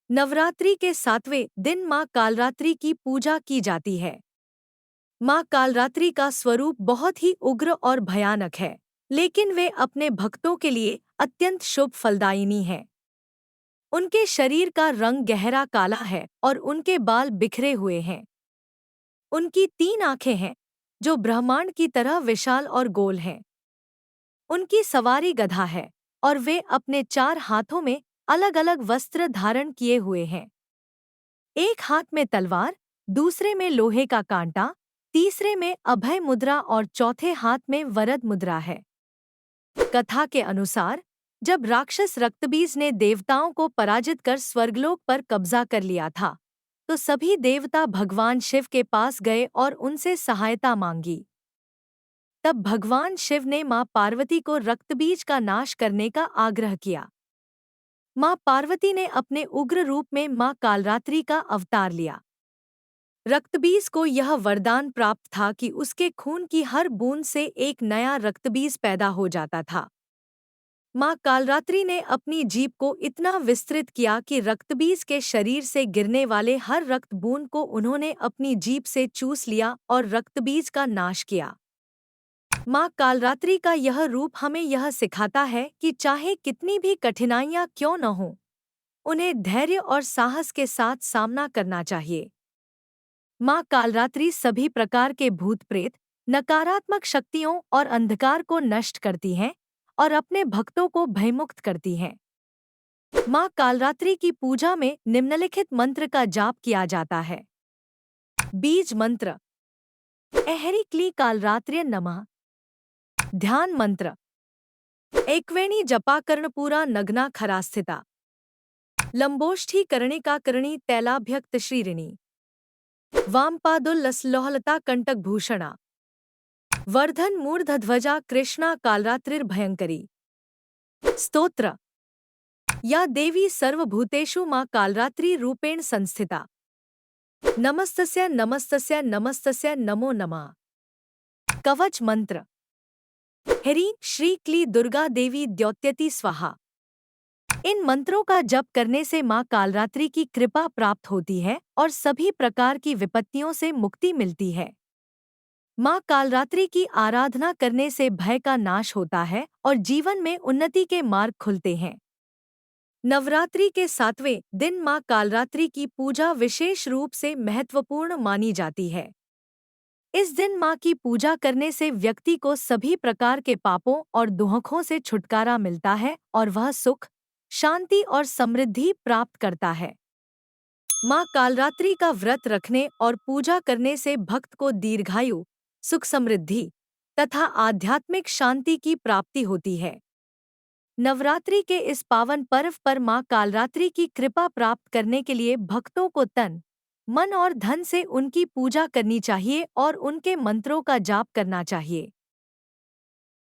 नवरात्रि के 7वें दिन माँ कालरात्रि की पूजा की जाती है। माँ कालरात्रि का स्वरूप बहुत ही उग्र और भयानक है, लेकिन वे अपने भक्तों के लिए अत्यंत शुभ फलदायिनी हैं। उनके शरीर का रंग गहरा काला है और उनके बाल बिखरे हुए हैं। उनकी 3 आंखें हैं, जो ब्रह्मांड की तरह विशाल और गोल हैं। उनकी सवारी गधा है और वे अपने 4 हाथों में अलग-अलग वस्त्र धारण किए हुए हैं। एक हाथ में तलवार, दूसरे में लोहे का कांटा, तीसरे में अभय मुद्रा और चौथे हाथ में वरद मुद्रा है। कथा के अनुसार, जब राक्षस रक्तबीज ने देवताओं को पराजित कर स्वर्गलोक पर कब्जा कर लिया था, तो सभी देवता भगवान शिव के पास गए और उनसे सहायता मांगी। तब भगवान शिव ने मां पार्वती को रक्तबीज का नाश करने का आग्रह किया। मां पार्वती ने अपने उग्र रूप में मां कालरात्रि का अवतार लिया। रक्तबीज को यह वरदान प्राप्त था कि उसके खून की हर बूंद से एक नया रक्तबीज पैदा हो जाता था। मां कालरात्रि ने अपनी जीभ को इतना विस्तृत किया कि रक्तबीज के शरीर से गिरने वाले हर रक्त बूंद को उन्होंने अपनी जीभ से चूस लिया और रक्तबीज का नाश किया। मां कालरात्रि का यह रूप हमें यह सिखाता है कि चाहे कितनी भी कठिनाइयां क्यों न हों, उन्हें धैर्य और साहस के साथ सामना करना चाहिए। मां कालरात्रि सभी प्रकार के भूत प्रेत, नकारात्मक शक्तियों और अंधकार को नष्ट करती हैं और अपने भक्तों को भयमुक्त करती हैं। मां कालरात्रि की पूजा में निम्नलिखित मंत्र का जाप किया जाता है। बीज मंत्र। ऐहरी क्ली कालरात्र्य नमः। ध्यान मंत्र। एकवेणी जपा कर्णपूरा नग्ना खरास्थिता। लंबोष्ठी कर्णिका कर्णी तैलाभ्यक्त श्रीरिणी। वामपादोल्लसलोहलता कंटकभूषणा। वर्धन मूर्धध्वजा कृष्णा कालरात्रिर्भयंकरी। स्तोत्र। या देवी सर्वभूतेषु मां कालरात्रि रूपेण संस्थिता। नमस्तस्य नमस्तस्य नमस्तस्य नमो नमः। कवच मंत्र। ह्रीं श्री क्ली दुर्गा देवी द्योत्यति स्वाहा। इन मंत्रों का जप करने से मां कालरात्रि की कृपा प्राप्त होती है और सभी प्रकार की विपत्तियों से मुक्ति मिलती है। मां कालरात्रि की आराधना करने से भय का नाश होता है और जीवन में उन्नति के मार्ग खुलते हैं। नवरात्रि के 7वें दिन मां कालरात्रि की पूजा विशेष रूप से महत्वपूर्ण मानी जाती है। इस दिन मां की पूजा करने से व्यक्ति को सभी प्रकार के पापों और दुखों से छुटकारा मिलता है और वह सुख, शांति और समृद्धि प्राप्त करता है। मां कालरात्रि का व्रत रखने और पूजा करने से भक्त को दीर्घायु, सुख समृद्धि तथा आध्यात्मिक शांति की प्राप्ति होती है। नवरात्रि के इस पावन पर्व पर मां कालरात्रि की कृपा प्राप्त करने के लिए भक्तों को तन, मन और धन से उनकी पूजा करनी चाहिए और उनके मंत्रों का जाप करना चाहिए।